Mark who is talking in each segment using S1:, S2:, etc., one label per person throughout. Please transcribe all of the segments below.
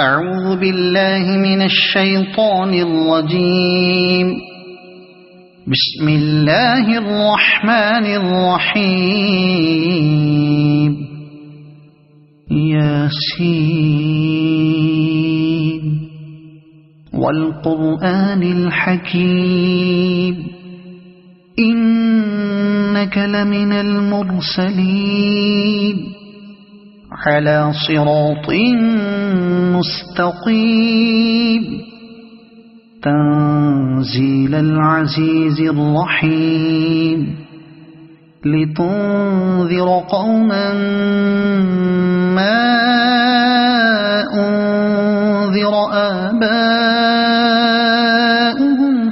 S1: أعوذ بالله من الشيطان الرجيم. بسم الله الرحمن الرحيم. ياسين والقرآن الحكيم إنك لمن المرسلين على صراط مستقيم تنزيل العزيز الرحيم لتنذر قوما ما أنذر آباؤهم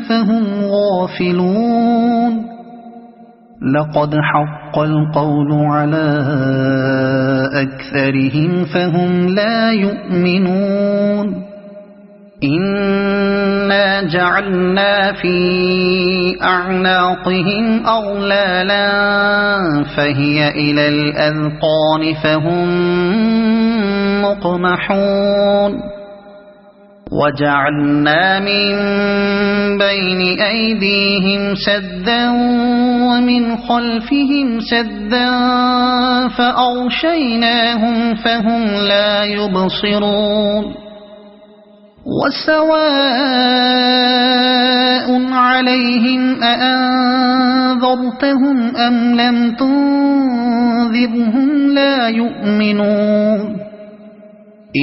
S1: فهم غافلون. لقد حق القول على أكثرهم فهم لا يؤمنون. إنا جعلنا في أعناقهم أغلالا فهي إلى الأذقان فهم مقمحون. وجعلنا من بين أيديهم سدا ومن خلفهم سدا فأغشيناهم فهم لا يبصرون. وسواء عليهم أأنذرتهم أم لم تنذرهم لا يؤمنون.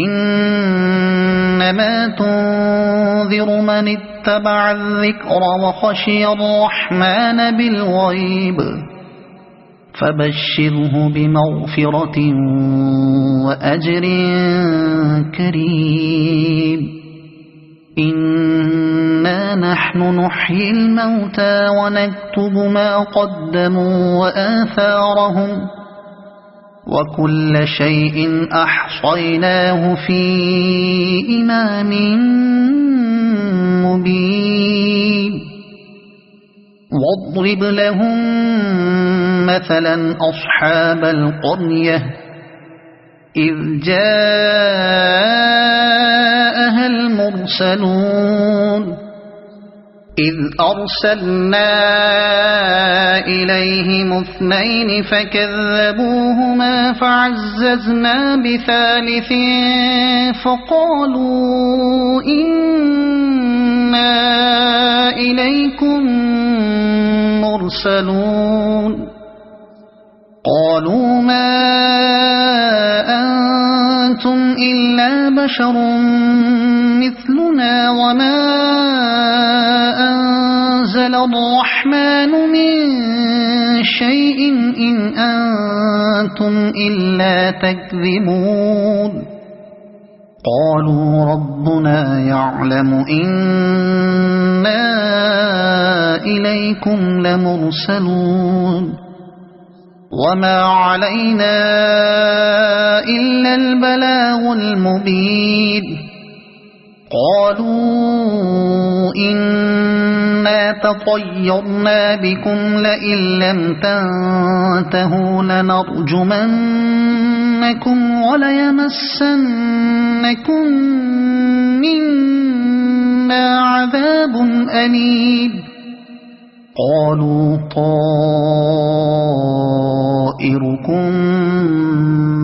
S1: إنما تنذر من اتبع الذكر وخشي الرحمن بالغيب فبشره بمغفرة وأجر كريم. إنا نحن نحيي الموتى ونكتب ما قدموا وآثارهم وكل شيء أحصيناه في إمام مبين. واضرب لهم مثلا أصحاب القرية إذ جاءها المرسلون إذ أرسلنا إليهم اثنين فكذبوهما فعززنا بثالث فقالوا إنا إليكم مرسلون. قالوا ما أنتم إلا بشر مثلنا وما أنزل الرحمن من شيء إن أنتم إلا تكذبون. قالوا ربنا يعلم إنا إليكم لمرسلون وما علينا إلا البلاغ المبين. قالوا إنا تطيرنا بكم لئن لم تنتهوا لنرجمنكم وليمسنكم منا عذاب أليم. قالوا طائركم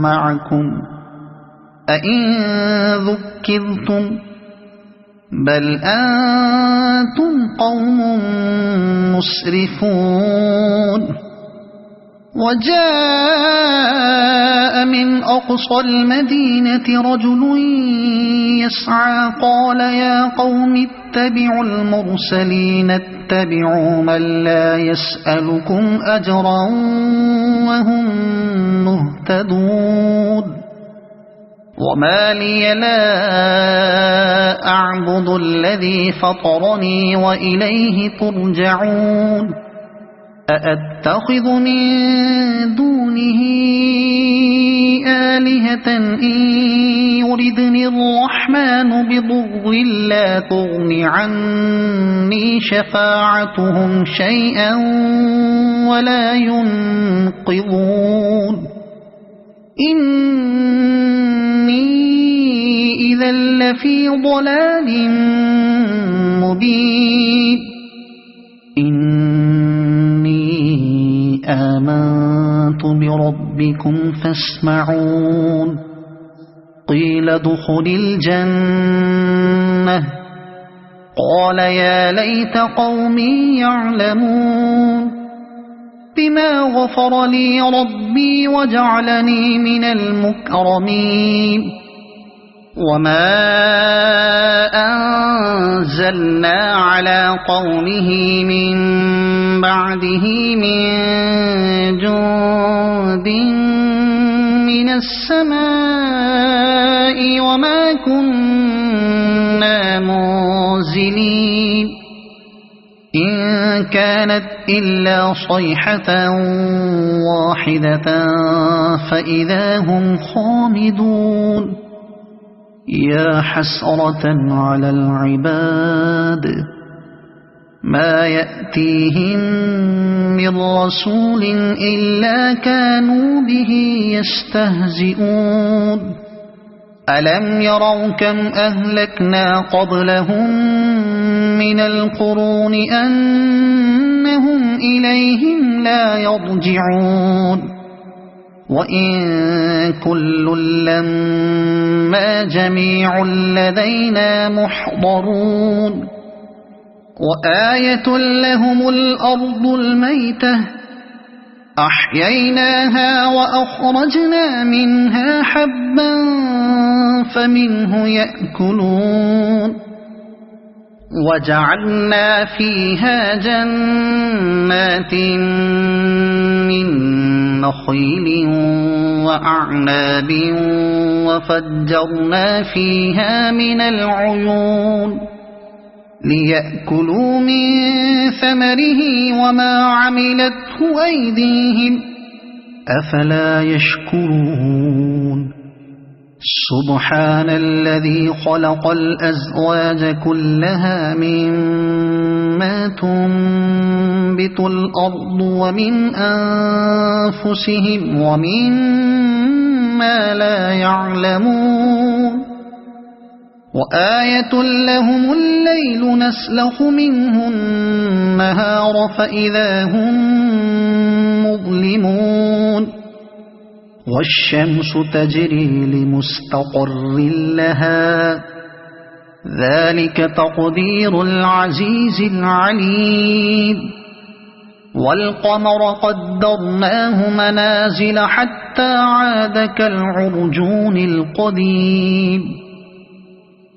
S1: معكم أئن ذكرتم بل أنتم قوم مسرفون. وجاء من أقصى المدينة رجل يسعى قال يا قوم اتبعوا المرسلين اتبعوا من لا يسألكم أجرا وهم مهتدون. وما لي لا أعبد الذي فطرني وإليه ترجعون. أأتخذ من دونه آلهة إن يردني الرحمن بضر لا تغن عني شفاعتهم شيئا ولا ينقذون. إني إذا لفي ضلال مبين إني آمنت بربكم فاسمعون قيل ادخل الجنة قال يا ليت قومي يعلمون بما غفر لي ربي وجعلني من المكرمين وما أنزلنا على قومه من بعده من جند من السماء وما كنا منزلين إن كانت إلا صيحة واحدة فإذا هم خامدون يا حسرة على العباد ما يأتيهم من رسول إلا كانوا به يستهزئون ألم يروا كم أهلكنا قبلهم من القرون أنهم إليهم لا يرجعون وإن كل لما جميع لدينا محضرون وآية لهم الأرض الميتة أحييناها وأخرجنا منها حبا فمنه يأكلون وجعلنا فيها جنات من نخيل وأعناب وفجرنا فيها من العيون ليأكلوا من ثمره وما عملته أيديهم أفلا يشكرون سبحان الذي خلق الأزواج كلها مما تنبت الأرض ومن أنفسهم ومما لا يعلمون وآية لهم الليل نسلخ منه النهار فإذا هم مظلمون والشمس تجري لمستقر لها ذلك تقدير العزيز العليم والقمر قدرناه منازل حتى عاد كالعرجون القديم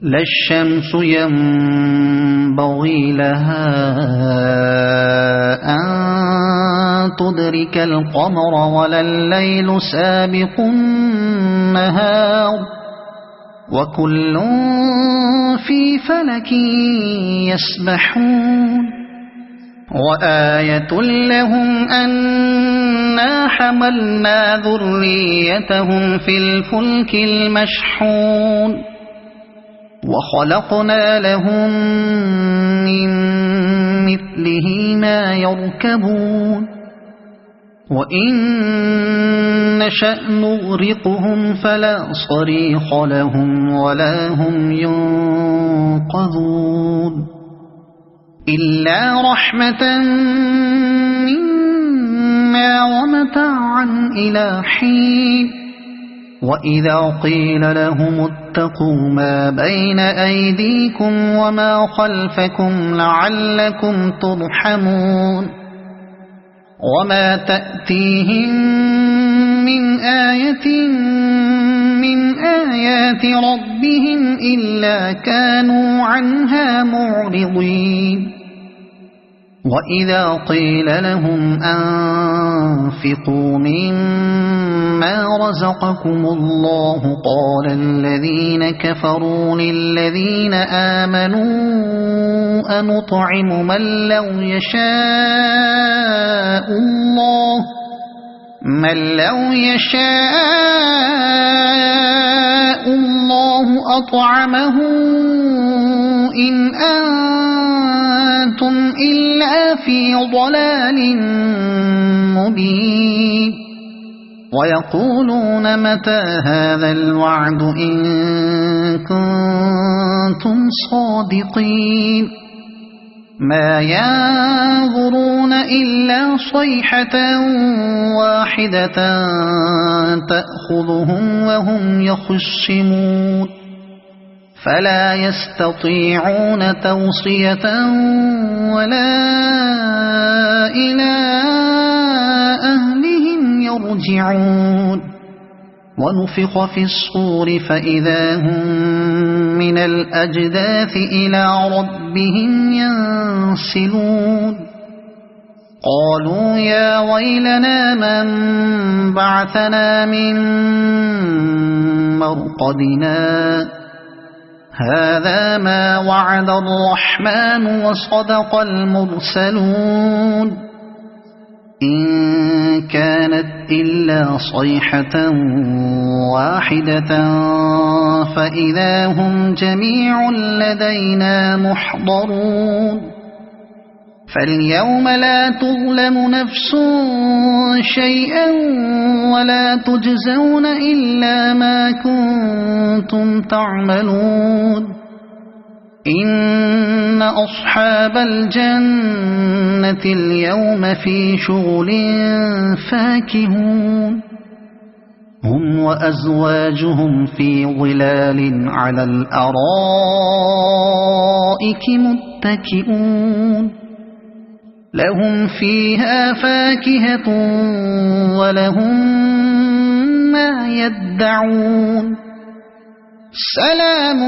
S1: لا الشمس ينبغي لها أن تدرك القمر ولا الليل سابق النهار وكل في فلك يسبحون وآية لهم أنا حملنا ذريتهم في الفلك المشحون وخلقنا لهم من مثله ما يركبون وإن نشأ نغرقهم فلا صريخ لهم ولا هم ينقذون إلا رحمة منا ومتاعا إلى حين وإذا قيل لهم اتقوا ما بين أيديكم وما خلفكم لعلكم ترحمون وما تأتيهم من آية من آيات ربهم إلا كانوا عنها معرضين وإذا قيل لهم أنفقوا مما رزقكم الله قال الذين كفروا للذين آمنوا أنطعم من لو يشاء الله أطعمه إن أنتم إلا في ضلال مبين ويقولون متى هذا الوعد إن كنتم صادقين ما ينظرون إلا صيحة واحدة تأخذهم وهم يخصمون فلا يستطيعون توصية ولا إلى أهلهم يرجعون ونفخ في الصور فإذا هم من الأجداث إلى ربهم ينسلون قالوا يا ويلنا من بعثنا من مرقدنا هذا ما وعد الرحمن وصدق المرسلون إن كانت إلا صيحة واحدة فإذا هم جميع لدينا محضرون فاليوم لا تظلم نفس شيئا ولا تجزون إلا ما كنتم تعملون إن أصحاب الجنة اليوم في شغل فاكهون هم وأزواجهم في ظلال على الأرائك متكئون لهم فيها فاكهة ولهم ما يدعون سلام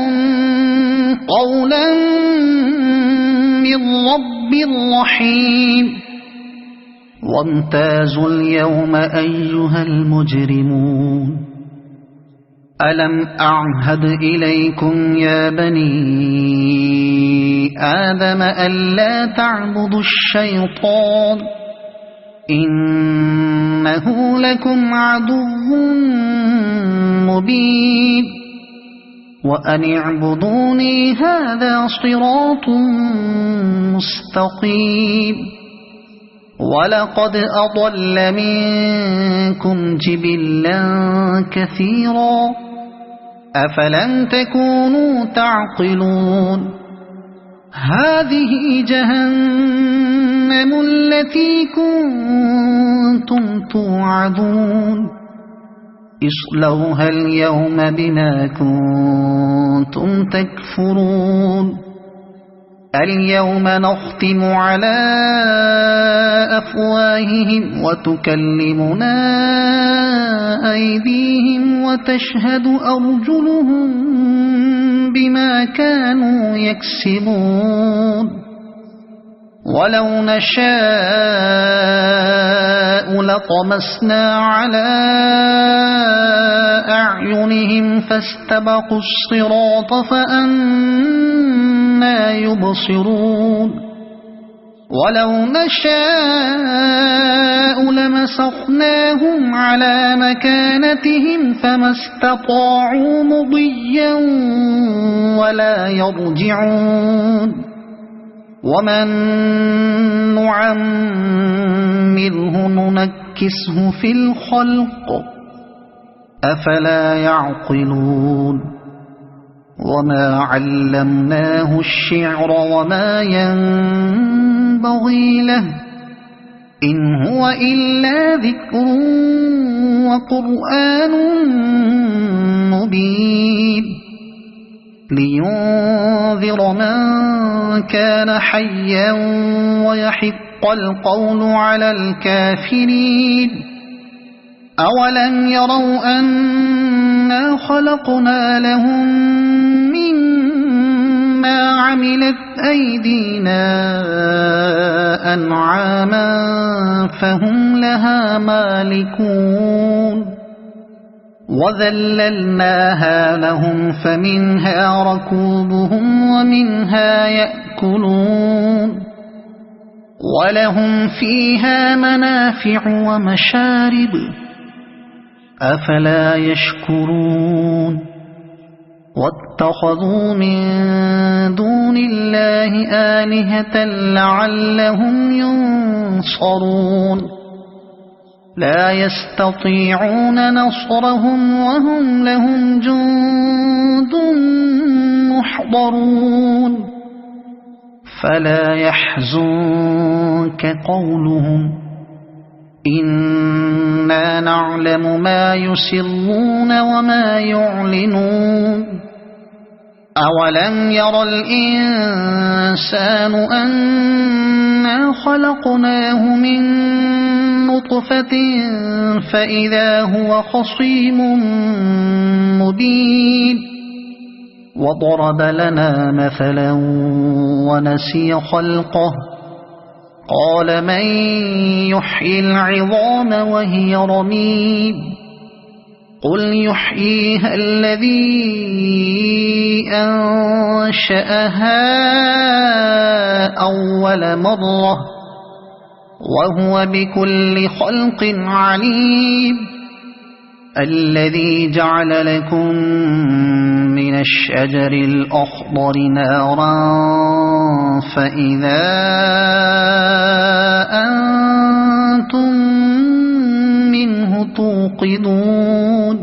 S1: قولا من رب رحيم وامتازوا اليوم أيها المجرمون ألم أعهد إليكم يا بني آدم ألا تعبدوا الشيطان إنه لكم عدو مبين وأن اعبدوني هذا صراط مستقيم ولقد أضل منكم جبلا كثيرا أفلم تكونوا تعقلون هذه جهنم التي كنتم توعدون اصلوها اليوم بما كنتم تكفرون اليوم نختم على أفواههم وتكلمنا أيديهم وتشهد أرجلهم بما كانوا يكسبون ولو نشاء لطمسنا على أعينهم فاستبقوا الصراط فأنى يبصرون ولو نشاء لمسخناهم على مكانتهم فما استطاعوا مضيا ولا يرجعون ومن نعمره ننكسه في الخلق أفلا يعقلون وما علمناه الشعر وما ينبغي له إن هو إلا ذكر وقرآن مبين لينذر من كان حيا ويحق القول على الكافرين أولم يروا أنا خلقنا لهم مما عملت أيدينا أنعاما فهم لها مالكون وذللناها لهم فمنها ركوبهم ومنها يأكلون ولهم فيها منافع ومشارب أفلا يشكرون واتخذوا من دون الله آلهة لعلهم ينصرون لا يستطيعون نصرهم وهم لهم جند محضرون فلا يحزنك قولهم إنا نعلم ما يسرون وما يعلنون أولم ير الإنسان أنا خلقناه من نطفة فإذا هو خصيم مبين وضرب لنا مثلا ونسي خلقه قال من يحيي العظام وهي رميم قل يحييها الذي أنشأها أول مرة وهو بكل خلق عليم الذي جعل لكم من الشجر الأخضر نارا فإذا أنتم منه توقدون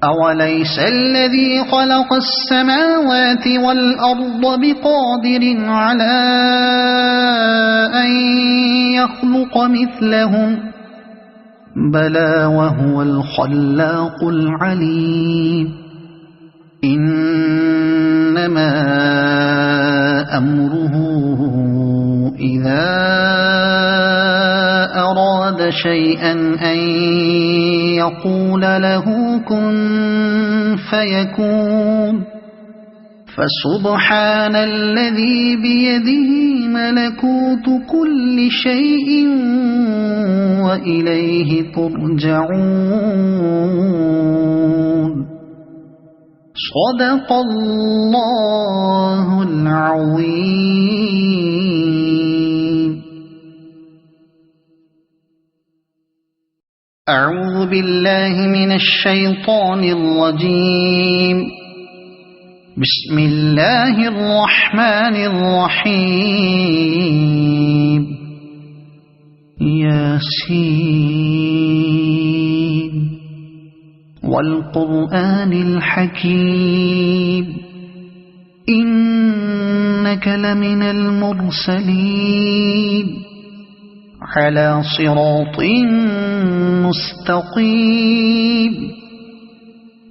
S1: أوليس الذي خلق السماوات والأرض بقادر على أن يخلق مثلهم بلى وهو الخلاق العليم إنما أمره إذا أراد شيئا أن يقول له كن فيكون فسبحان الذي بيده ملكوت كل شيء وإليه ترجعون صدق الله العظيم. أعوذ بالله من الشيطان الرجيم. بسم الله الرحمن الرحيم. ياسين والقرآن الحكيم إنك لمن المرسلين على صراط مستقيم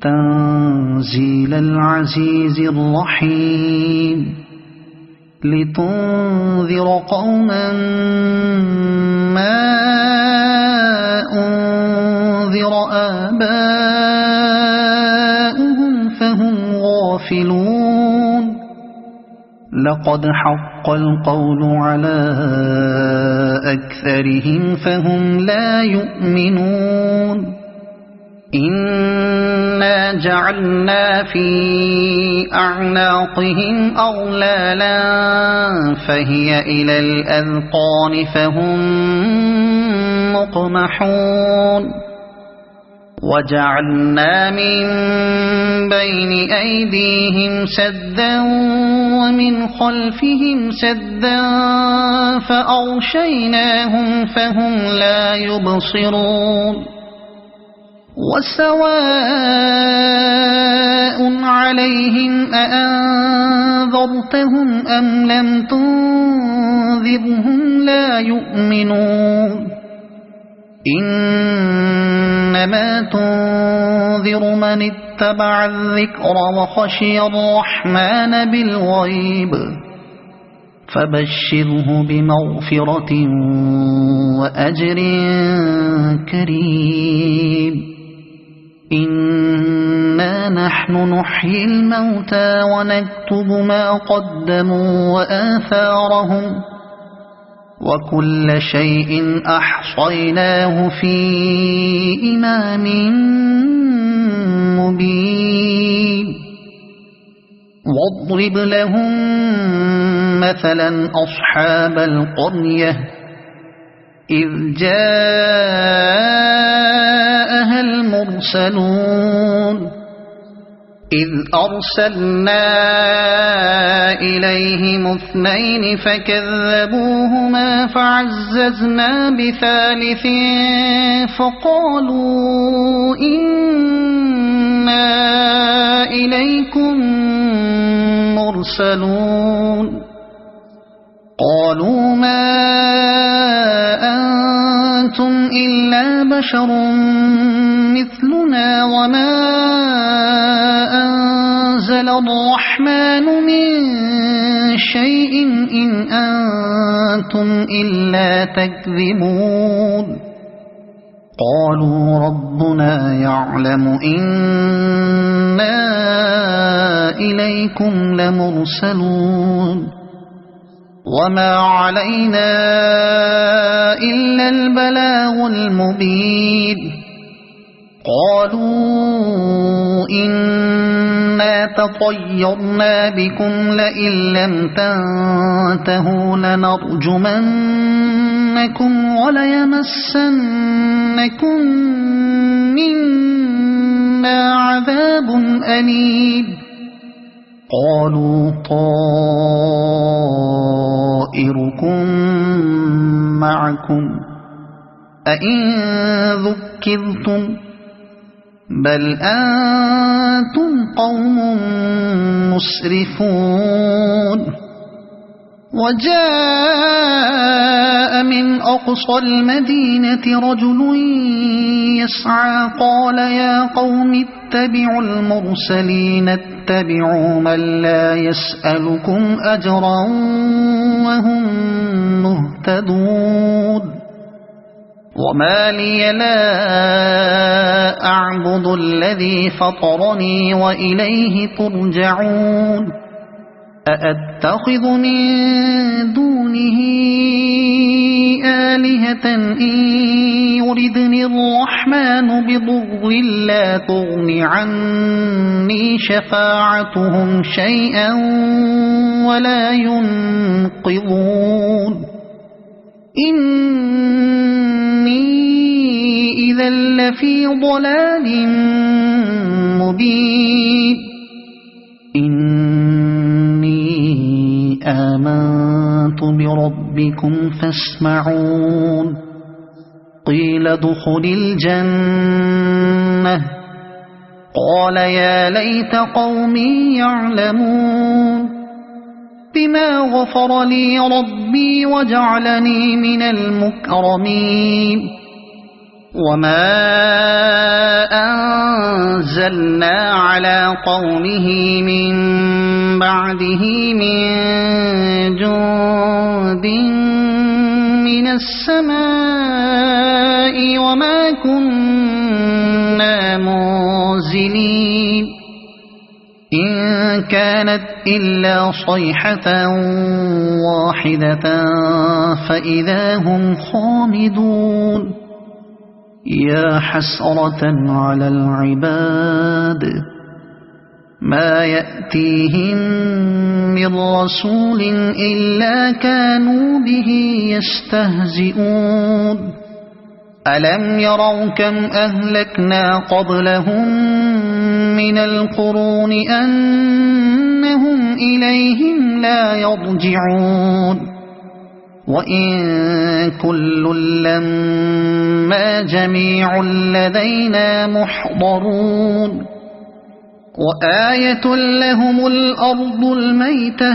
S1: تنزيل العزيز الرحيم لتنذر قوما ما أنذر آباؤهم فهم غافلون لقد حق القول على أكثرهم فهم لا يؤمنون إنا جعلنا في أعناقهم أغلالا فهي إلى الأذقان فهم مقمحون وجعلنا من بين أيديهم سدا ومن خلفهم سدا فأغشيناهم فهم لا يبصرون وسواء عليهم أأنذرتهم أم لم تنذرهم لا يؤمنون إنما تنذر من اتبع الذكر وخشي الرحمن بالغيب فبشره بمغفرة وأجر كريم إنا نحن نحيي الموتى ونكتب ما قدموا وآثارهم وكل شيء أحصيناه في إمام مبين واضرب لهم مثلا أصحاب القرية إذ جاءها المرسلون إذ أرسلنا إليهم 2 فكذبوهما فعززنا بثالث فقالوا إنا إليكم مرسلون قالوا ما أنتم إلا بشر مثلنا وما أنزل الرحمن من شيء إن أنتم إلا تكذبون قالوا ربنا يعلم إنا إليكم لمرسلون وما علينا إلا البلاغ المبين قالوا إنا تطيرنا بكم لئن لم تنتهوا لنرجمنكم وليمسنكم منا عذاب أليم قالوا طائركم معكم أئن ذكرتم بل أنتم قوم مسرفون وجاء من أقصى المدينة رجل يسعى قال يا قوم اتبعوا المرسلين اتبعوا من لا يسألكم أجرا وهم مهتدون وما لي لا أعبد الذي فطرني وإليه ترجعون أأتخذ من دونه آلهة إن يردني الرحمن بضر لا تغن عني شفاعتهم شيئا ولا ينقذون إني إذا لفي ضلال مبين إني آمنت بربكم فاسمعون قيل ادخل الجنة قال يا ليت قومي يعلمون بما غفر لي ربي وجعلني من المكرمين وما أنزلنا على قومه من بعده من جند من السماء وما كنا منزلين إن كانت إلا صيحة واحدة فإذا هم خامدون يا حسرة على العباد ما يأتيهم من رسول إلا كانوا به يستهزئون ألم يروا كم أهلكنا قبلهم من القرون أنهم إليهم لا يرجعون وإن كل لما جميع لدينا محضرون وآية لهم الأرض الميتة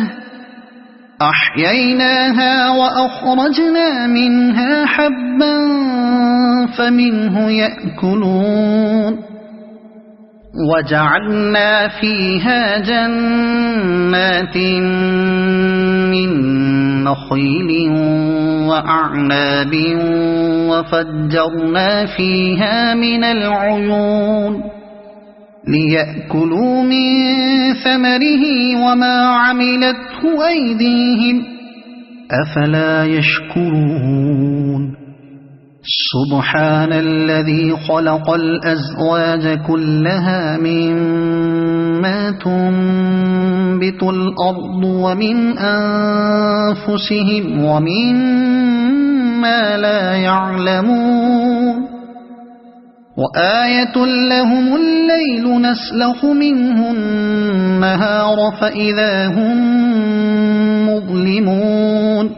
S1: أحييناها وأخرجنا منها حبا فمنه يأكلون وجعلنا فيها جنات من نخيل وأعناب وفجرنا فيها من العيون ليأكلوا من ثمره وما عملته أيديهم أفلا يشكرون سبحان الذي خلق الأزواج كلها مما تنبت الأرض ومن أنفسهم ومما لا يعلمون وآية لهم الليل نسلخ منه النهار فإذا هم مظلمون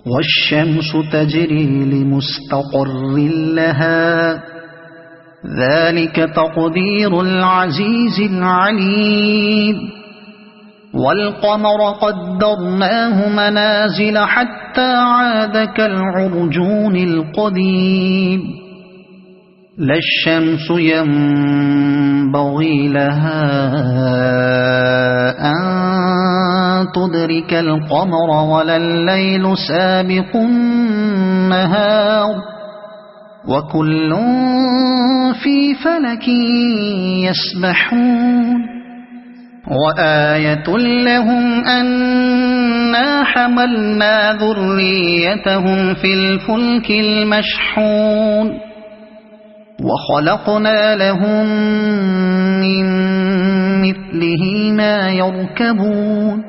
S1: والشمس تجري لمستقر لها ذلك تقدير العزيز العليم والقمر قدرناه منازل حتى عاد كالعرجون القديم لا الشمس ينبغي لها أن تدرك القمر ولا الليل سابق النهار وكل في فلك يسبحون وآية لهم أنا حملنا ذريتهم في الفلك المشحون وخلقنا لهم من مثله ما يركبون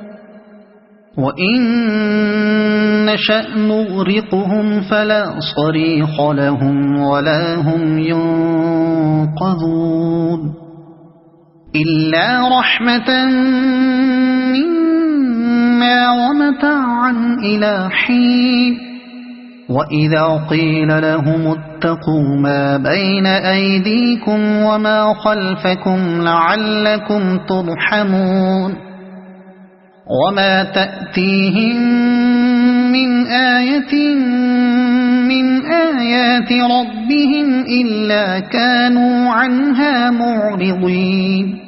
S1: وإن نشأ نغرقهم فلا صريخ لهم ولا هم ينقذون إلا رحمة منا ومتاعا إلى حين وإذا قيل لهم اتقوا ما بين أيديكم وما خلفكم لعلكم ترحمون وما تأتيهم من آية من آيات ربهم إلا كانوا عنها معرضين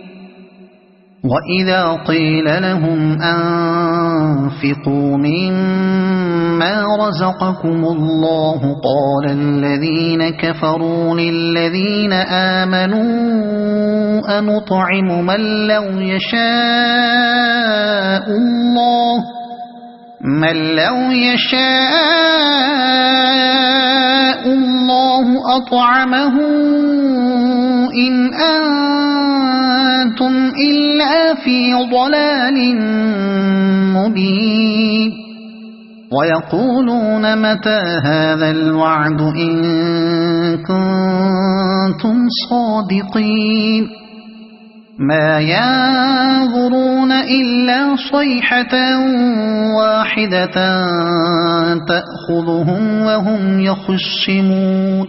S1: وإذا قيل لهم أنفقوا مما رزقكم الله قال الذين كفروا للذين آمنوا أنطعم من لو يشاء الله أطعمه إن أنتم إلا في ضلال مبين ويقولون متى هذا الوعد إن كنتم صادقين ما ينظرون إلا صيحة واحدة تأخذهم وهم يخصمون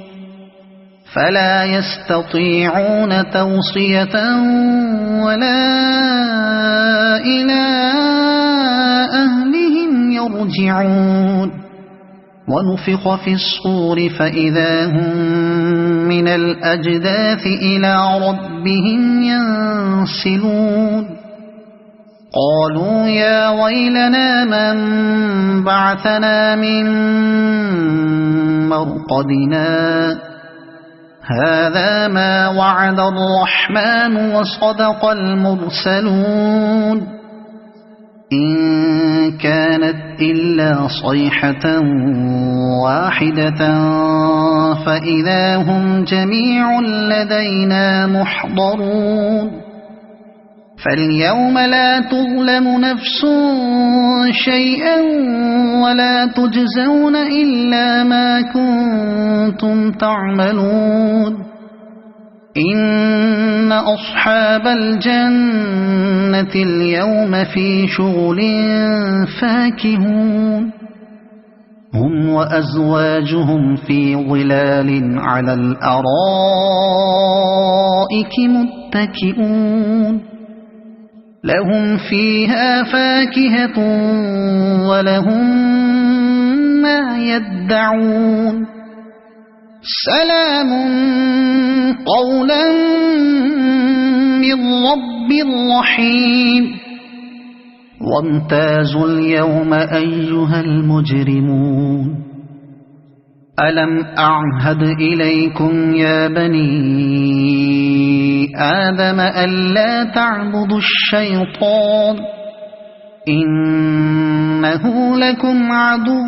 S1: فلا يستطيعون توصية ولا إلى أهلهم يرجعون ونفخ في الصور فإذا هم من الأجداث إلى ربهم ينسلون قالوا يا ويلنا من بعثنا من مرقدنا هذا ما وعد الرحمن وصدق المرسلون إن كانت إلا صيحة واحدة فإذا هم جميع لدينا محضرون فاليوم لا تظلم نفس شيئا ولا تجزون إلا ما كنتم تعملون إن أصحاب الجنة اليوم في شغل فاكهون هم وأزواجهم في ظلال على الأرائك متكئون لهم فيها فاكهة ولهم ما يدعون سلام قولا من رب رحيم وامتازوا اليوم أيها المجرمون ألم أعهد إليكم يا بني آدم ألا تعبدوا الشيطان إنه لكم عدو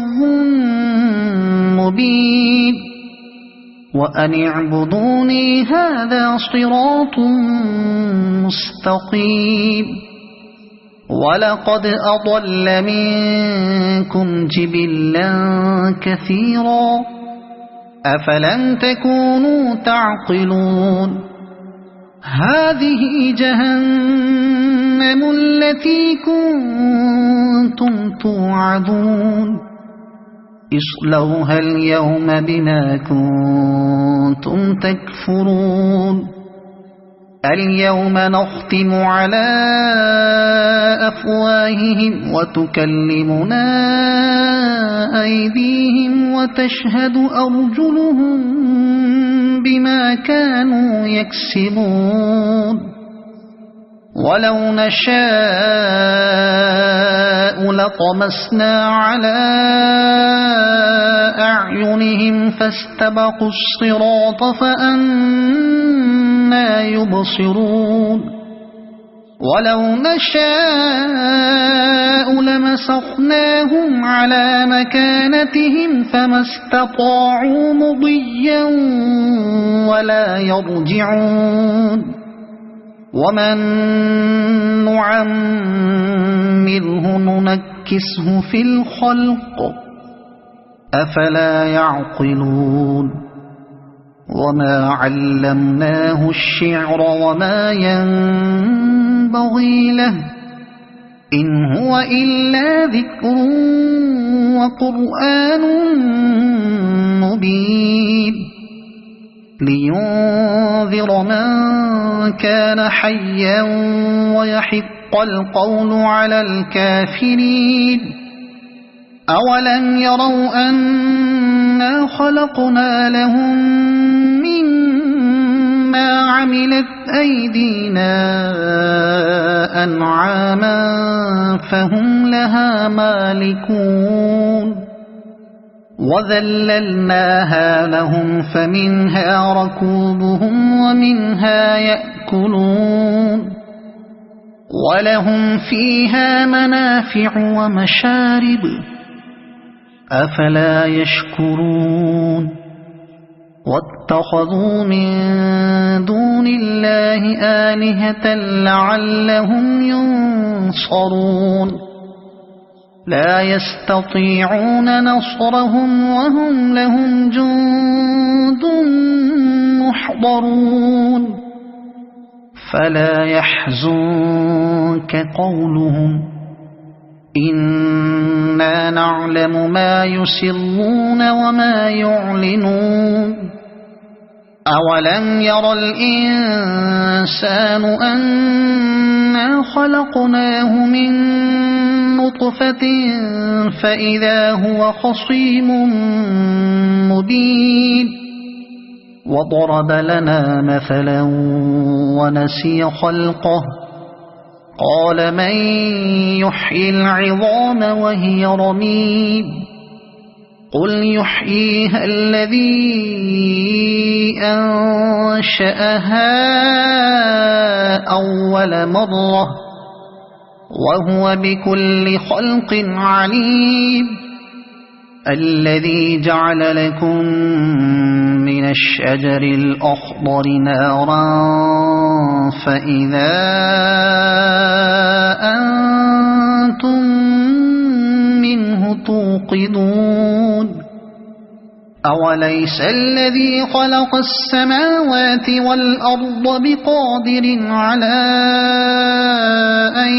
S1: مبين وأن اعبدوني هذا صراط مستقيم ولقد أضل منكم جبلا كثيرا أفلم تكونوا تعقلون هذه جهنم التي كنتم توعدون اصلوها اليوم بما كنتم تكفرون اليوم نختم على أفواههم وتكلمنا أيديهم وتشهد أرجلهم بما كانوا يكسبون ولو نشاء لطمسنا على أعينهم فاستبقوا الصراط فأنى يبصرون ولو نشاء لمسخناهم على مكانتهم فما استطاعوا مضيا ولا يرجعون ومن نعمره ننكسه في الخلق أفلا يعقلون وما علمناه الشعر وما ينبغي له إن هو إلا ذكر وقرآن مبين لينذر من كان حيا ويحق القول على الكافرين أولم يروا أنا خلقنا لهم مما عملت أيدينا أنعاما فهم لها مالكون وذللناها لهم فمنها ركوبهم ومنها يأكلون ولهم فيها منافع ومشارب أفلا يشكرون واتخذوا من دون الله آلهة لعلهم ينصرون لا يستطيعون نصرهم وهم لهم جند محضرون فلا يحزنك قولهم إنا نعلم ما يسرون وما يعلنون أولم ير الإنسان أنا خلقناه من نطفة فإذا هو خصيم مبين وضرب لنا مثلا ونسي خلقه قال من يحيي العظام وهي رميم قل يحييها الذي أنشأها أول مرة وهو بكل خلق عليم الذي جعل لكم من الشجر الأخضر نارا فإذا أنتم منه توقدون أوليس الذي خلق السماوات والأرض بقادر على أن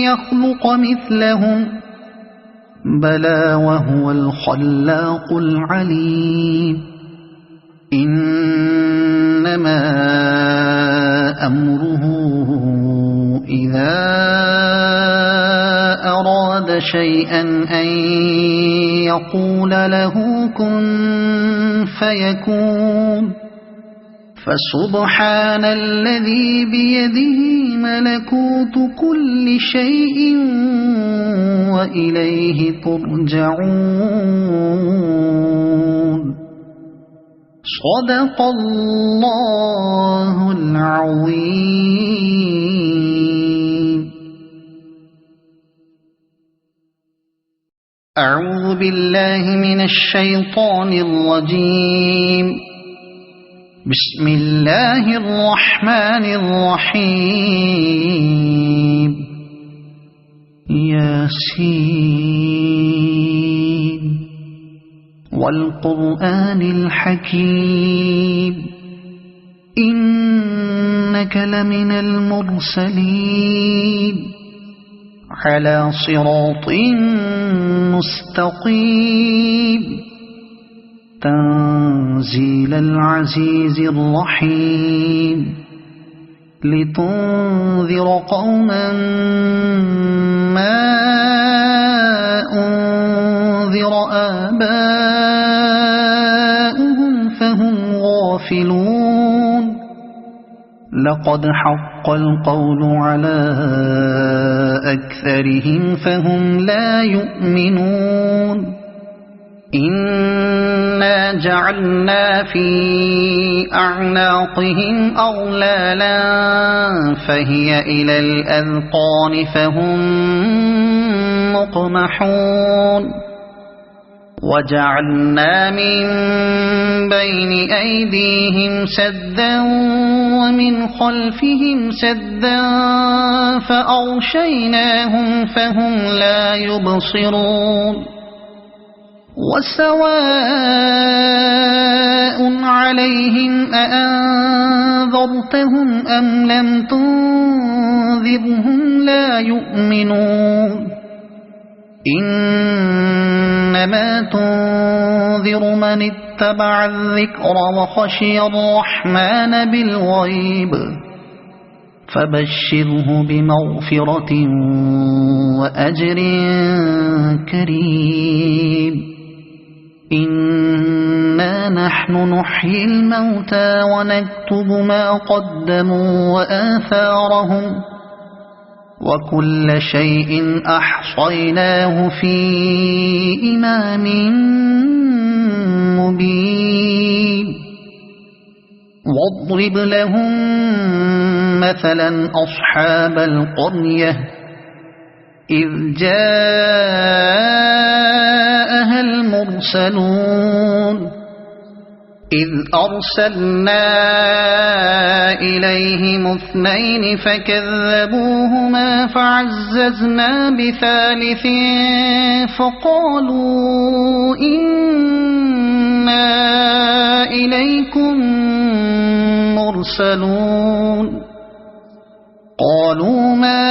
S1: يخلق مثلهم بلى وهو الخلاق العليم إنما أمره إذا أراد شيئا أن يقول له كن فيكون فسبحان الذي بيده ملكوت كل شيء وإليه ترجعون صدق الله العظيم. أعوذ بالله من الشيطان الرجيم. بسم الله الرحمن الرحيم. ياسين والقرآن الحكيم إنك لمن المرسلين على صراط مستقيم تنزيل العزيز الرحيم لتنذر قوما ما أنذر آباؤهم فهم غافلون لقد حق القول على أكثرهم فهم لا يؤمنون إنا جعلنا في أعناقهم أغلالا فهي إلى الأذقان فهم مقمحون وجعلنا من بين أيديهم سدا ومن خلفهم سدا فأغشيناهم فهم لا يبصرون وسواء عليهم أأنذرتهم أم لم تنذرهم لا يؤمنون إنما تنذر من اتبع الذكر وخشي الرحمن بالغيب فبشره بمغفرة وأجر كريم إنا نحن نحيي الموتى ونكتب ما قدموا وآثارهم وكل شيء أحصيناه في إمام مبين واضرب لهم مثلا أصحاب القرية إذ جاءها المرسلون إذ أرسلنا إليهم اثنين فكذبوهما فعززنا بثالث فقالوا إنا إليكم مرسلون قالوا ما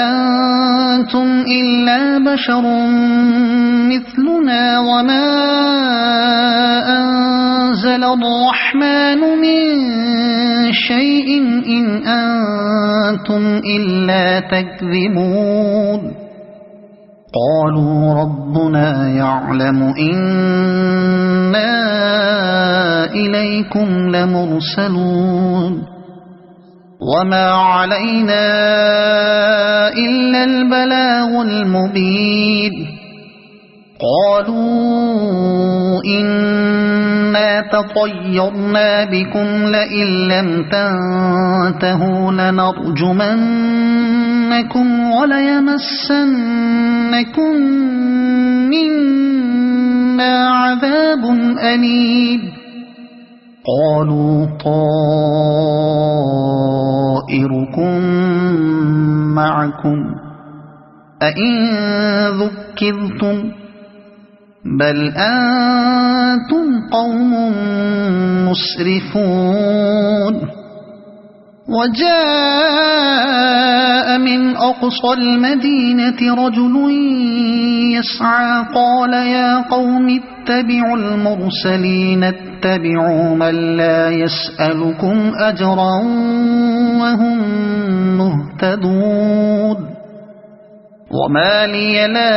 S1: أنتم إلا بشر مثلنا وما أنزل الرحمن من شيء إن أنتم إلا تكذبون قالوا ربنا يعلم إنا إليكم لمرسلون وما علينا إلا البلاغ المبين قالوا إنا تطيرنا بكم لئن لم تنتهوا لنرجمنكم وليمسنكم منا عذاب أليم قالوا طائركم معكم أئن ذكرتم بل أنتم قوم مسرفون وجاء من أقصى المدينة رجل يسعى قال يا قوم اتبعوا المرسلين اتبعوا من لا يسألكم أجرا وهم مهتدون وما لي لا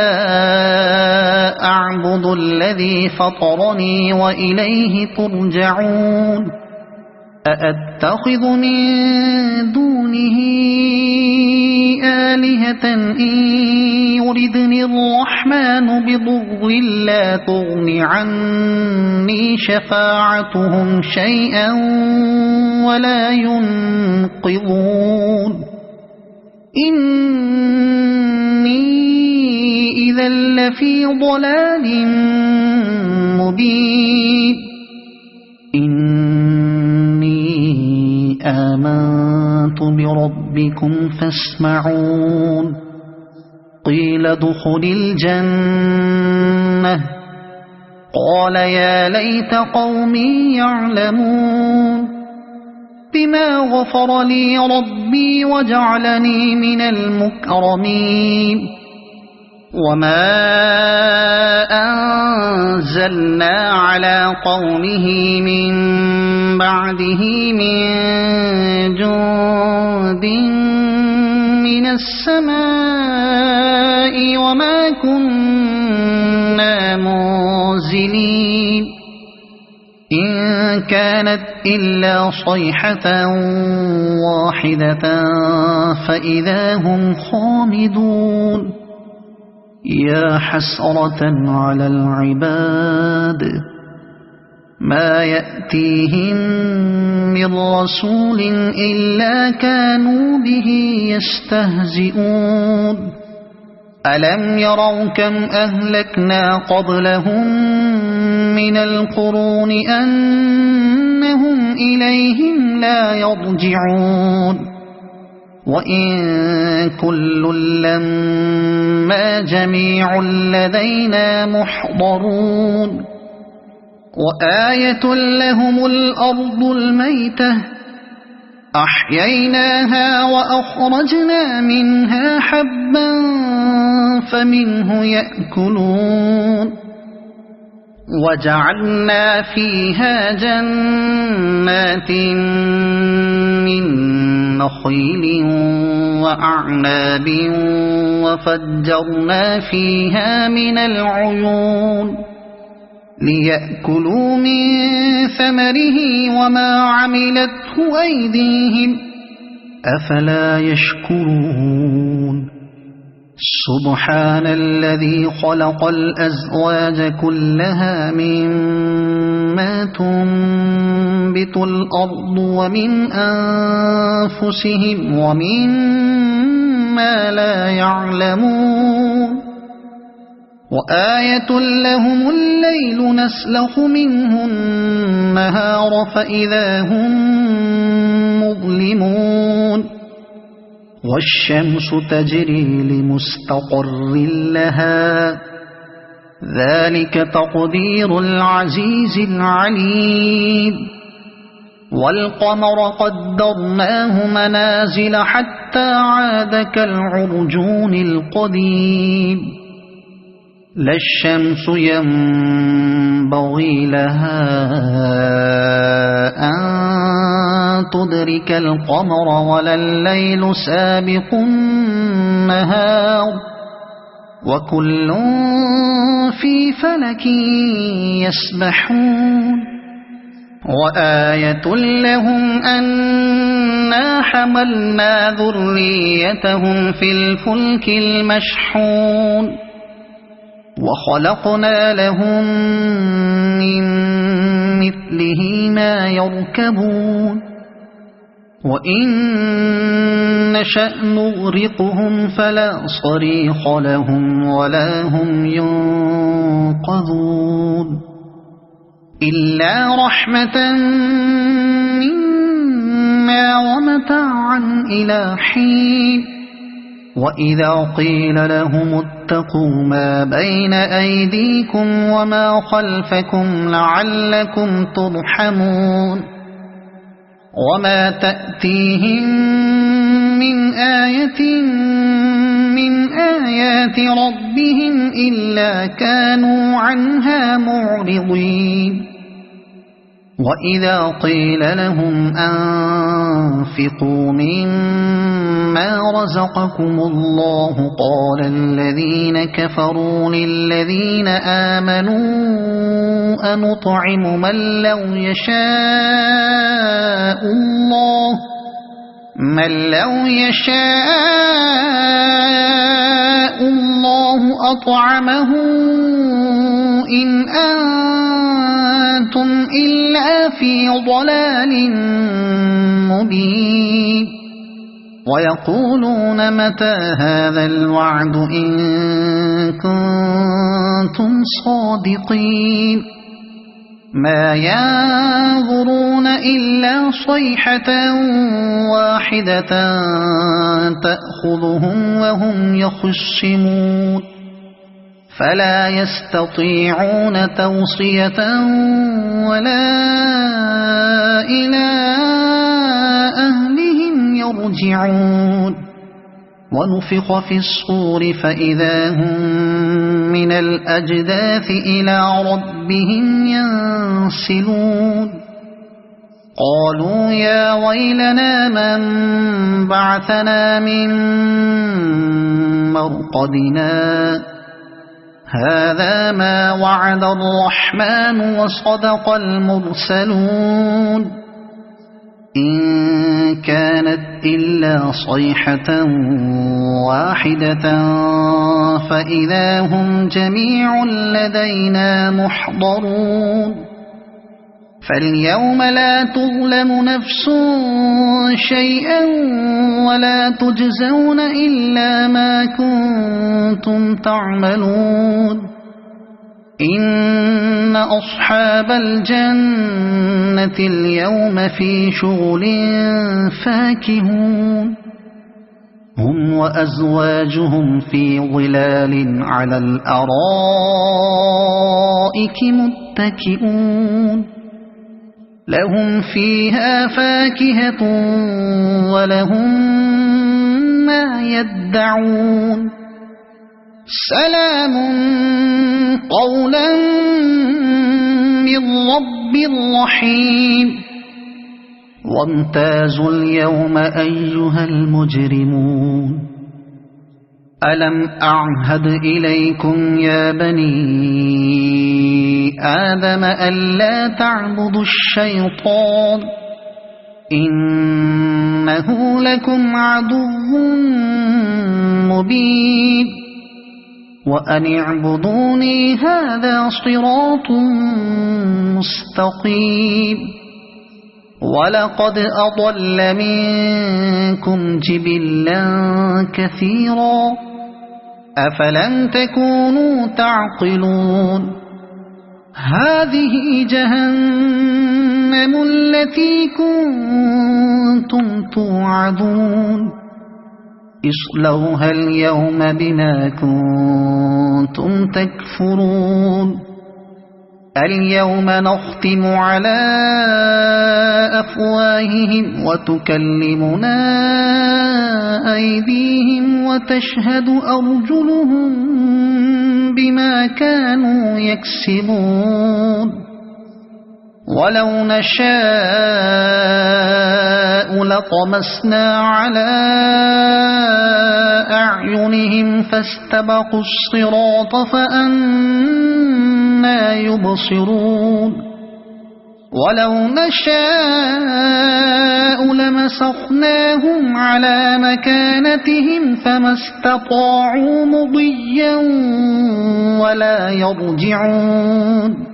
S1: أعبد الذي فطرني وإليه ترجعون أأتخذ من دونه آلهة إن يردني الرحمن بضر لا تغن عني شفاعتهم شيئا ولا ينقذون إني إذا لفي ضلال مبين إني آمنت بربكم فاسمعون قيل ادخل الجنة قال يا ليت قومي يعلمون بما غفر لي ربي وجعلني من المكرمين وما أنزلنا على قومه من بعده من جند من السماء وما كنا منزلين إن كانت إلا صيحة واحدة فإذا هم خامدون يا حسرة على العباد ما يأتيهم من رسول إلا كانوا به يستهزئون ألم يروا كم أهلكنا قبلهم من القرون أنهم إليهم لا يرجعون وإن كل لما جميع لدينا محضرون وآية لهم الأرض الميتة أحييناها وأخرجنا منها حبا فمنه يأكلون وجعلنا فيها جنات من نخيل وأعناب وفجرنا فيها من العيون ليأكلوا من ثمره وما عملته أيديهم أفلا يشكرون سبحان الذي خلق الأزواج كلها مما تنبت الأرض ومن أنفسهم ومما لا يعلمون وآية لهم الليل نسلخ منه النهار فإذا هم مظلمون والشمس تجري لمستقر لها ذلك تقدير العزيز العليم والقمر قدرناه منازل حتى عاد كالعرجون القديم لا الشمس ينبغي لها أن تدرك القمر ولا الليل سابق النهار وكل في فلك يسبحون وآية لهم أنا حملنا ذريتهم في الفلك المشحون وخلقنا لهم من مثله ما يركبون وإن نشأ نغرقهم فلا صريخ لهم ولا هم ينقذون إلا رحمة منا ومتاعا إلى حين وإذا قيل لهم اتقوا ما بين أيديكم وما خلفكم لعلكم ترحمون وما تأتيهم من آية من آيات ربهم إلا كانوا عنها معرضين وإذا قيل لهم أنفقوا مما رزقكم الله قال الذين كفروا للذين آمنوا أنطعم من لو يشاء الله أطعمه إن أنتم إلا في ضلال مبين ويقولون متى هذا الوعد إن كنتم صادقين ما ينظرون إلا صيحة واحدة تأخذهم وهم يخصمون فلا يستطيعون توصية ولا إلى أهلهم يرجعون ونفخ في الصور فإذا هم من الأجداث إلى ربهم ينسلون قالوا يا ويلنا من بعثنا من مرقدنا هذا ما وعد الرحمن وصدق المرسلون إن كانت إلا صيحة واحدة فإذا هم جميع لدينا محضرون فاليوم لا تظلم نفس شيئا ولا تجزون إلا ما كنتم تعملون إن أصحاب الجنة اليوم في شغل فاكهون هم وأزواجهم في ظلال على الأرائك متكئون لهم فيها فاكهة ولهم ما يدعون سلام قولا من رب رحيم وامتازوا اليوم أيها المجرمون ألم أعهد إليكم يا بني آدم ألا تعبدوا الشيطان إنه لكم عدو مبين وأن اعبدوني هذا صراط مستقيم ولقد أضل منكم جبلا كثيرا أفلم تكونوا تعقلون هذه جهنم التي كنتم توعدون اصلوها اليوم بما كنتم تكفرون اليوم نختم على أفواههم وتكلمنا أيديهم وتشهد أرجلهم بما كانوا يكسبون ولو نشاء لطمسنا على أعينهم فاستبقوا الصراط فأنى يبصرون ولو نشاء لمسخناهم على مكانتهم فما استطاعوا مضيا ولا يرجعون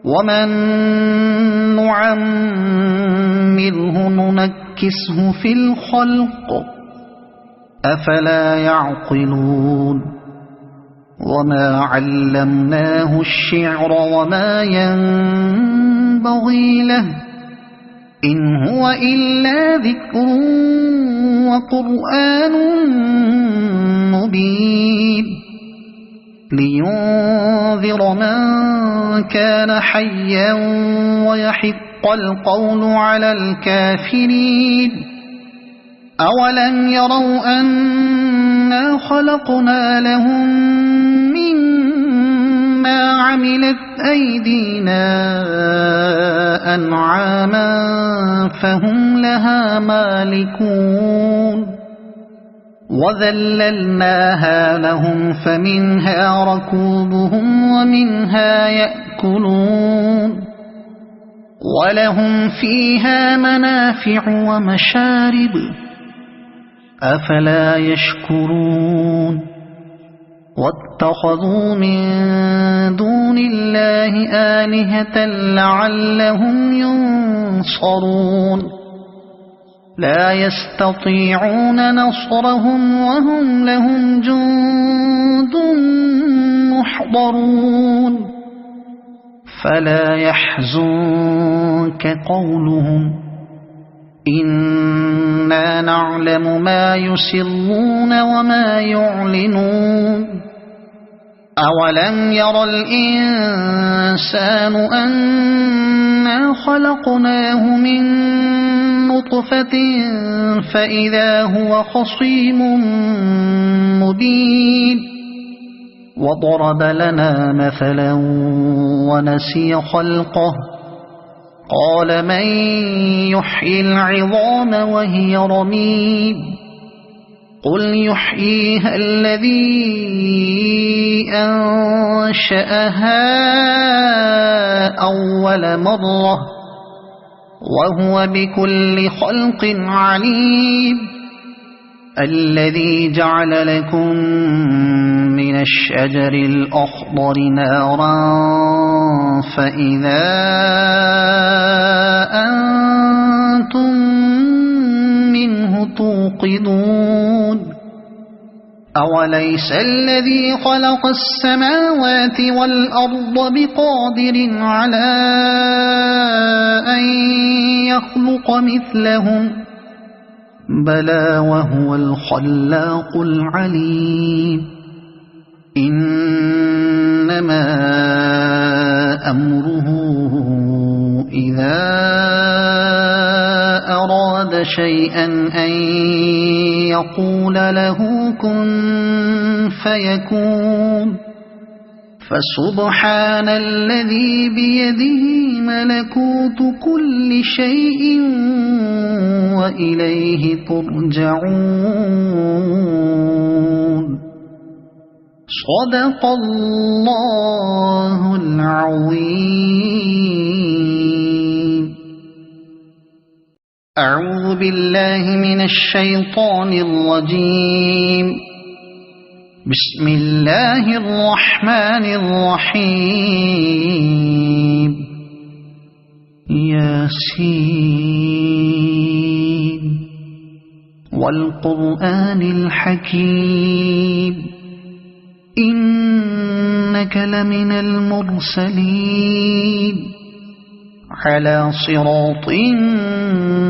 S1: ومن نعمره ننكسه في الخلق أفلا يعقلون وما علمناه الشعر وما ينبغي له إن هو إلا ذكر وقرآن مبين لينذر من كان حيا ويحق القول على الكافرين أولم يروا أنا خلقنا لهم مما عملت أيدينا أنعاما فهم لها مالكون وذللناها لهم فمنها ركوبهم ومنها يأكلون ولهم فيها منافع ومشارب أفلا يشكرون واتخذوا من دون الله آلهة لعلهم ينصرون لا يستطيعون نصرهم وهم لهم جند محضرون فلا يحزنك قولهم إنا نعلم ما يسرون وما يعلنون أولم ير الإنسان أنا خلقناه من نطفة فإذا هو خصيم مبين وضرب لنا مثلا ونسي خلقه قال من يحيي العظام وهي رميم قل يحييها الذي أنشأها أول مرة وهو بكل خلق عليم الذي جعل لكم من الشجر الأخضر نارا فإذا أنتم منه توقدون أوليس الذي خلق السماوات والأرض بقادر على أن يخلق مثلهم بلى وهو الخلاق العليم إنما أمره إذا أراد شيئا أن يقول له كن فيكون فسبحان الذي بيده ملكوت كل شيء وإليه ترجعون صدق الله العظيم. أعوذ بالله من الشيطان الرجيم. بسم الله الرحمن الرحيم. ياسين والقرآن الحكيم إنك لمن المرسلين على صراط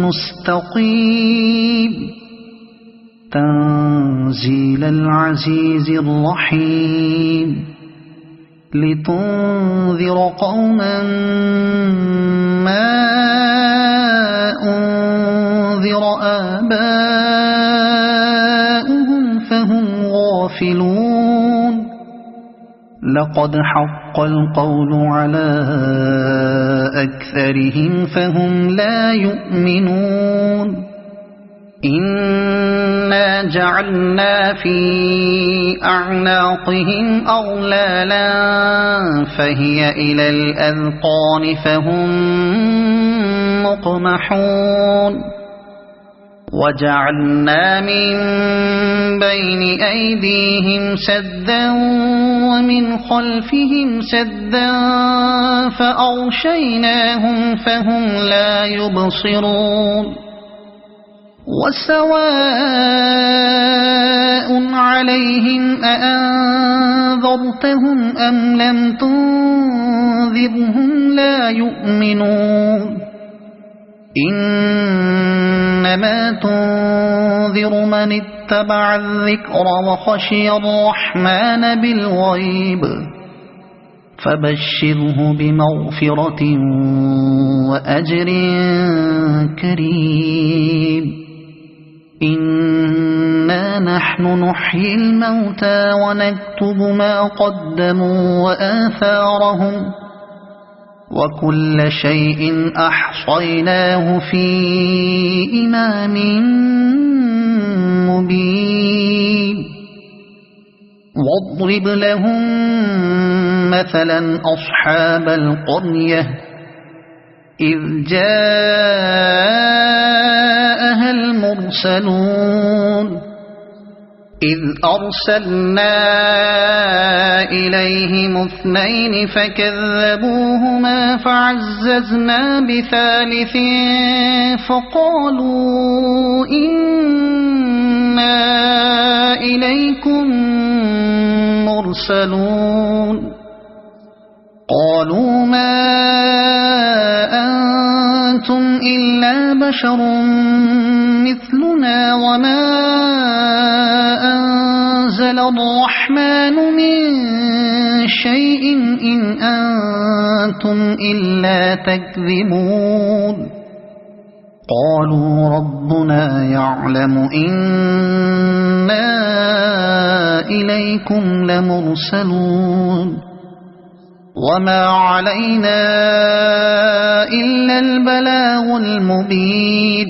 S1: مستقيم تنزيل العزيز الرحيم لتنذر قوما ما أنذر آباؤهم فهم غافلون لقد حق القول على أكثرهم فهم لا يؤمنون إنا جعلنا في أعناقهم أغلالا فهي إلى الأذقان فهم مقمحون وجعلنا من بين أيديهم سدا ومن خلفهم سدا فأغشيناهم فهم لا يبصرون وسواء عليهم أأنذرتهم أم لم تنذرهم لا يؤمنون إنما تنذر من اتبع الذكر وخشي الرحمن بالغيب فبشره بمغفرة وأجر كريم إنا نحن نحيي الموتى ونكتب ما قدموا وآثارهم وكل شيء أحصيناه في إمام مبين واضرب لهم مثلا أصحاب القرية إذ جاءها المرسلون إذ أرسلنا إليهم اثنين فكذبوهما فعززنا بثالث فقالوا إنا إليكم مرسلون قالوا ما أنتم إلا بشر مثلنا وما أنزل نزل الرحمن من شيء إن أنتم إلا تكذبون قالوا ربنا يعلم إنا إليكم لمرسلون وما علينا إلا البلاغ المبين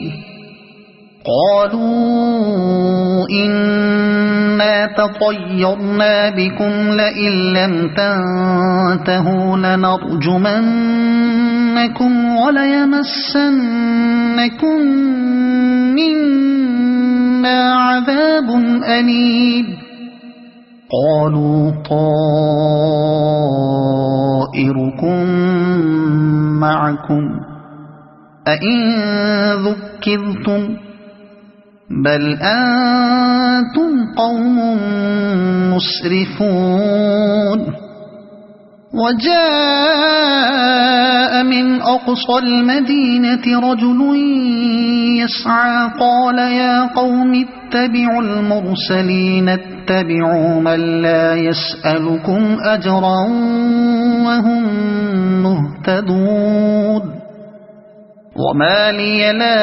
S1: قالوا إنا تطيرنا بكم لئن لم تنتهوا لنرجمنكم وليمسنكم منا عذاب أليم قالوا طائركم معكم أئن ذكرتم بل أنتم قوم مسرفون وجاء من أقصى المدينة رجل يسعى قال يا قوم اتبعوا المرسلين اتبعوا من لا يسألكم أجرا وهم مهتدون وما لي لا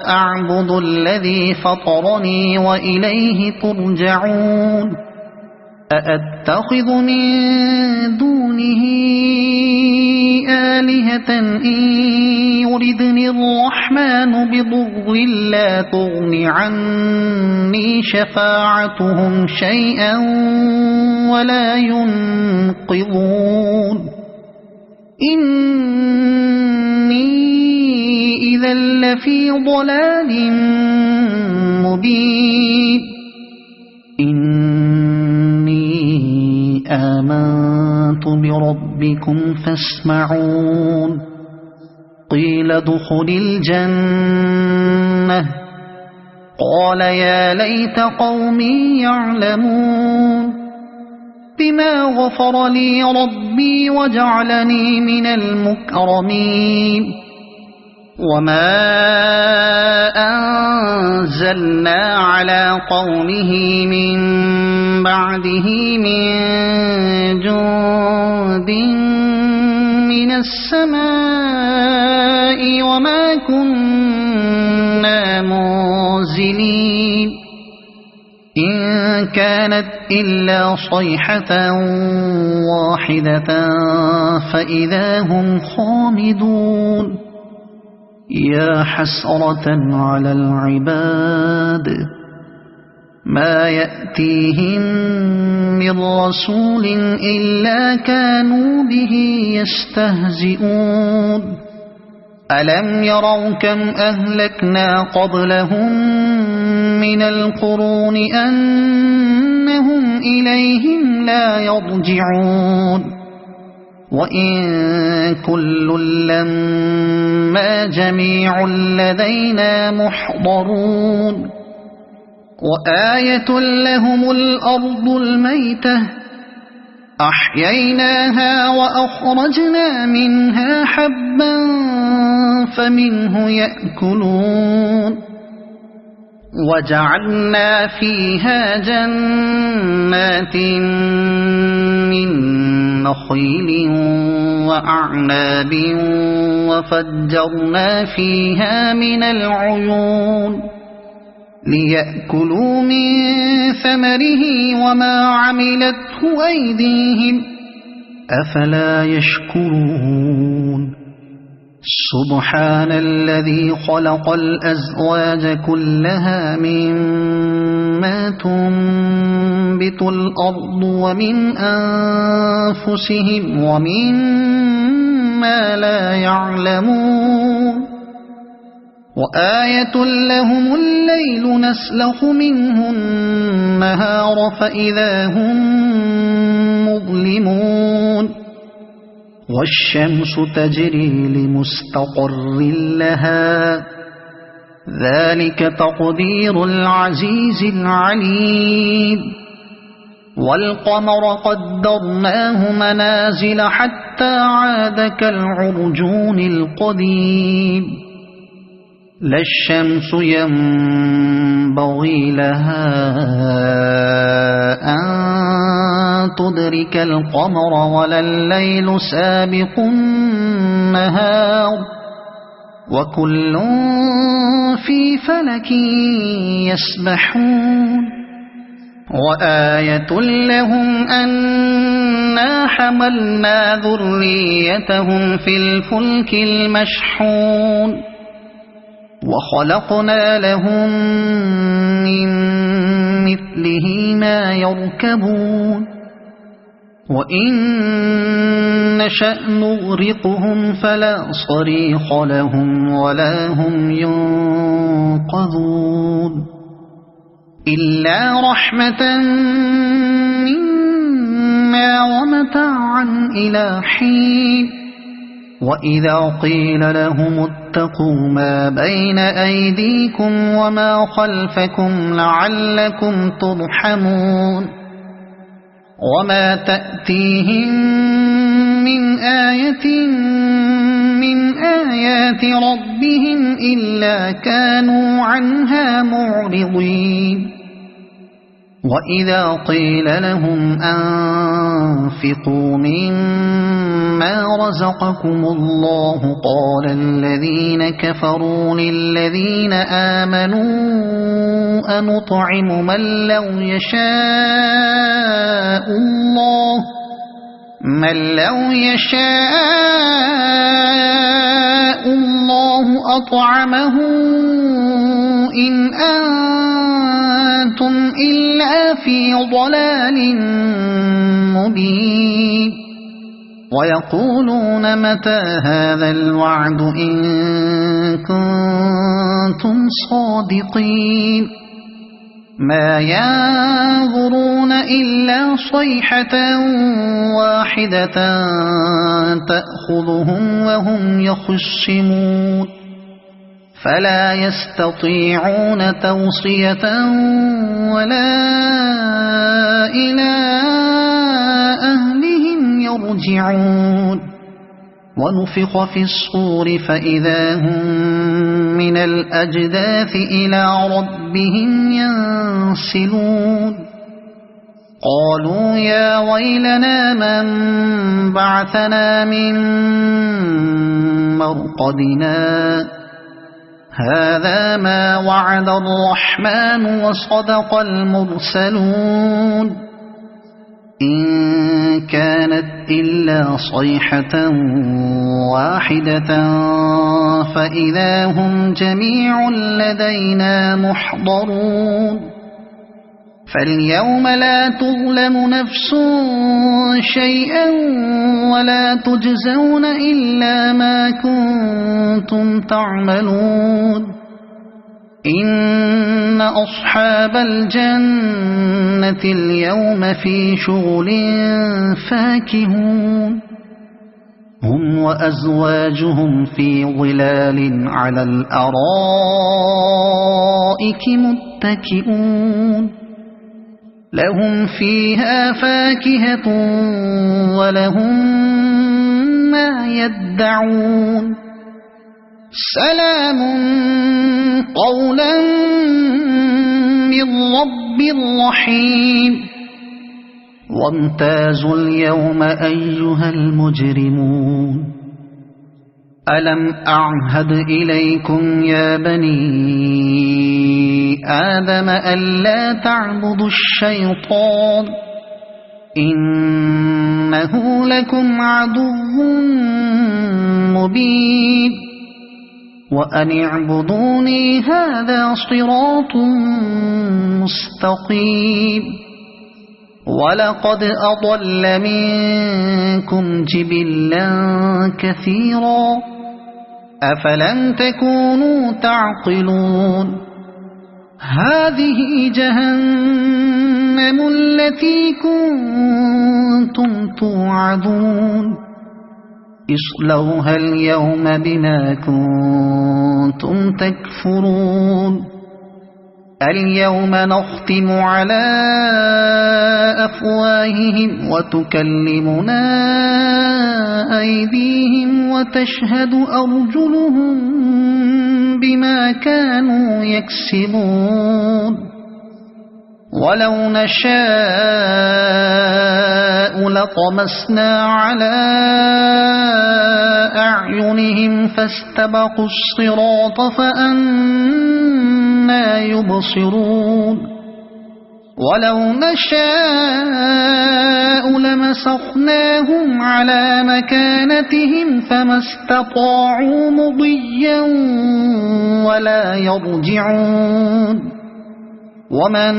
S1: أعبد الذي فطرني وإليه ترجعون أأتخذ من دونه آلهة إن يردني الرحمن بضر لا تغن عني شفاعتهم شيئا ولا ينقذون إني إذا لفي ضلال مبين إني آمنت بربكم فاسمعون قيل ادخل الجنة قال يا ليت قومي يعلمون بما غفر لي ربي وجعلني من المكرمين وما أنزلنا على قومه من بعده من جند من السماء وما كنا منزلين إن كانت إلا صيحة واحدة فإذا هم خامدون يا حسرة على العباد ما يأتيهم من رسول إلا كانوا به يستهزئون ألم يروا كم أهلكنا قبلهم من القرون أنهم إليهم لا يرجعون وإن كل لما جميع لدينا محضرون وآية لهم الأرض الميتة أحييناها وأخرجنا منها حبا فمنه يأكلون وجعلنا فيها جنات من نخيل وأعناب وفجرنا فيها من العيون ليأكلوا من ثمره وما عملته أيديهم أفلا يشكرون سبحان الذي خلق الأزواج كلها مما تنبت الأرض ومن أنفسهم ومما لا يعلمون وآية لهم الليل نسلخ منه النهار فإذا هم مظلمون والشمس تجري لمستقر لها ذلك تقدير العزيز العليم والقمر قدرناه منازل حتى عاد كالعرجون القديم لا الشمس ينبغي لها أن تدرك القمر ولا الليل سابق النهار وكل في فلك يسبحون وآية لهم أنا حملنا ذريتهم في الفلك المشحون وخلقنا لهم من مثله ما يركبون وإن نشأ نغرقهم فلا صريخ لهم ولا هم ينقذون إلا رحمة منا ومتاعا إلى حين وإذا قيل لهم اتقوا ما بين أيديكم وما خلفكم لعلكم ترحمون وما تأتيهم من آية من آيات ربهم إلا كانوا عنها معرضين وإذا قيل لهم أنفقوا مما رزقكم الله قال الذين كفروا للذين آمنوا أنطعم من لو يشاء الله أطعمه إن أنتم إلا في ضلال مبين ويقولون متى هذا الوعد إن كنتم صادقين ما ينظرون إلا صيحة واحدة تأخذهم وهم يخصمون فلا يستطيعون توصية ولا إلى أهلهم يرجعون ونفخ في الصور فإذا هم من الأجداث إلى ربهم ينسلون قالوا يا ويلنا من بعثنا من مرقدنا هذا ما وعد الرحمن وصدق المرسلون إن كانت إلا صيحة واحدة فإذا هم جميع لدينا محضرون فاليوم لا تظلم نفس شيئا ولا تجزون إلا ما كنتم تعملون إن أصحاب الجنة اليوم في شغل فاكهون هم وأزواجهم في ظلال على الأرائك متكئون لهم فيها فاكهة ولهم ما يدعون سلام قولا من رب رحيم وامتازوا اليوم أيها المجرمون ألم أعهد إليكم يا بني آدم ألا تعبدوا الشيطان إنه لكم عدو مبين وأن اعبدوني هذا صراط مستقيم ولقد أضل منكم جبلا كثيرا أفلم تكونوا تعقلون هذه جهنم التي كنتم توعدون اصلوها اليوم بما كنتم تكفرون اليوم نختم على أفواههم وتكلمنا أيديهم وتشهد أرجلهم بما كانوا يكسبون ولو نشاء لطمسنا على أعينهم فاستبقوا الصراط فأنى يبصرون ولو نشاء لمسخناهم على مكانتهم فما استطاعوا مضيا ولا يرجعون ومن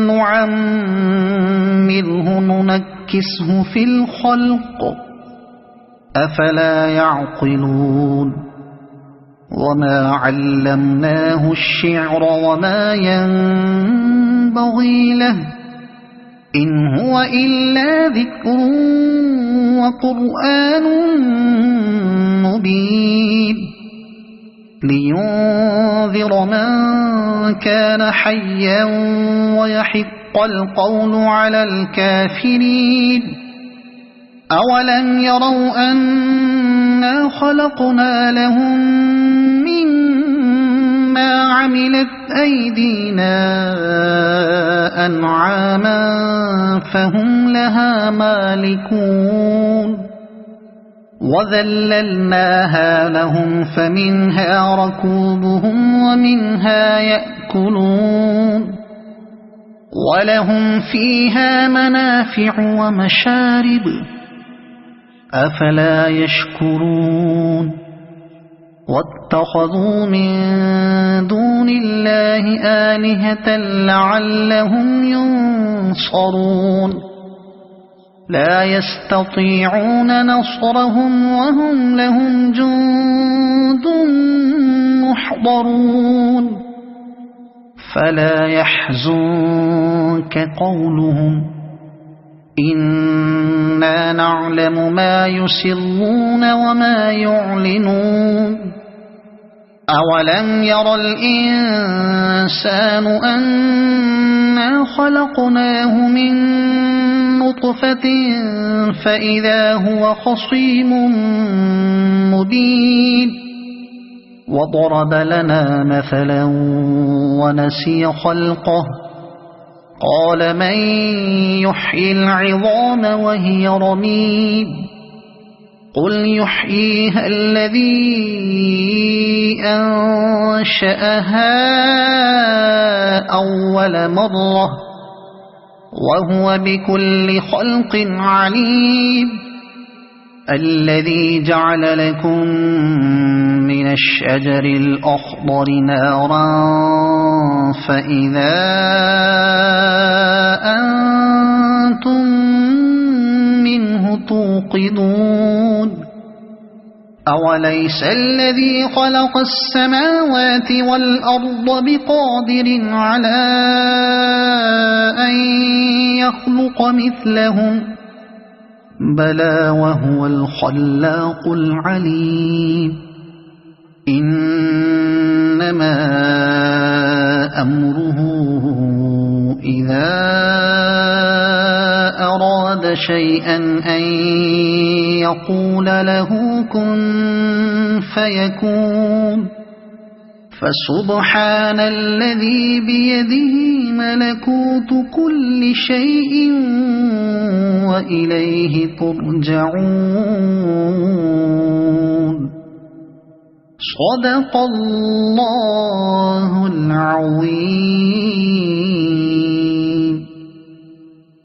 S1: نعمره ننكسه في الخلق أفلا يعقلون وما علمناه الشعر وما ينبغي له إن هو إلا ذكر وقرآن مبين لينذر من كان حيا ويحق القول على الكافرين أولم يروا أنا خلقنا لهم مما عملت أيدينا أنعاما فهم لها مالكون وذللناها لهم فمنها ركوبهم ومنها يأكلون ولهم فيها منافع ومشارب أفلا يشكرون واتخذوا من دون الله آلهة لعلهم ينصرون لا يستطيعون نصرهم وهم لهم جند محضرون فلا يحزنك قولهم إنا نعلم ما يسرون وما يعلنون أولم ير الإنسان أنا خلقناه من نطفة فإذا هو خصيم مبين وضرب لنا مثلا ونسي خلقه قال من يحيي العظام وهي رميم قل يحييها الذي أنشأها أول مرة وهو بكل خلق عليم الذي جعل لكم من الشجر الأخضر نارا فإذا أنتم منه توقدون أوليس الذي خلق السماوات والأرض بقادر على أن يخلق مثلهم بلى وهو الخلاق العليم إنما أمره إذا أراد شيئا أن يقول له كن فيكون فسبحان الذي بيده ملكوت كل شيء وإليه ترجعون صدق الله العظيم.